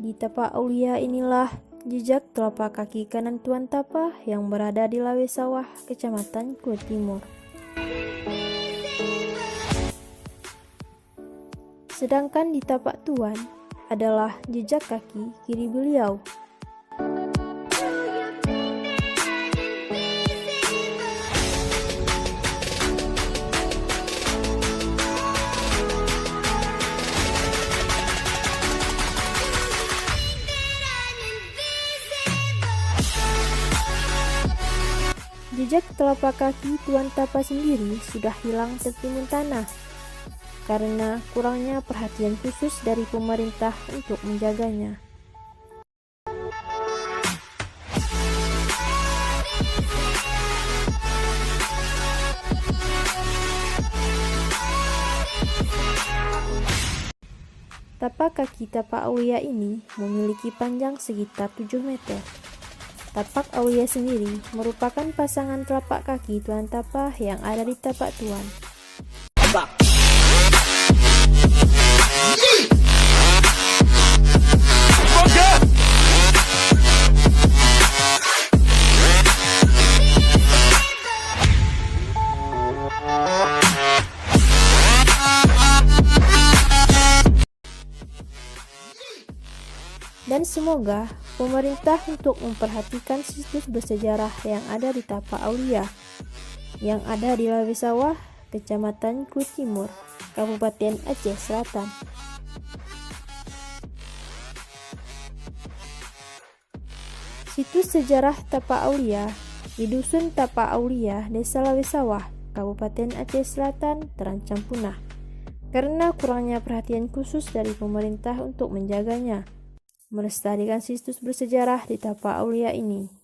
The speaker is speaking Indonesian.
Di Tapak Aulia inilah jejak telapak kaki kanan Tuan Tapa yang berada di Lawe Sawah, Kecamatan Kuat Timur. Sedangkan di tapak Tuan adalah jejak kaki kiri beliau. Jejak telapak kaki Tuan Tapa sendiri sudah hilang tertimbun tanah karena kurangnya perhatian khusus dari pemerintah untuk menjaganya. Tapak kaki Tapak Aulia ini memiliki panjang sekitar 7 meter. Tapak Aulia sendiri merupakan pasangan telapak kaki Tuan Tapa yang ada di tapak Tuan. Dan semoga pemerintah untuk memperhatikan situs bersejarah yang ada di Tapak Aulia yang ada di Lawe Sawah, Kecamatan Kuit Timur, Kabupaten Aceh Selatan. Situs sejarah Tapak Aulia di Dusun Tapak Aulia, Desa Lawe Sawah, Kabupaten Aceh Selatan terancam punah karena kurangnya perhatian khusus dari pemerintah untuk menjaganya, melestarikan situs bersejarah di Tapak Aulia ini.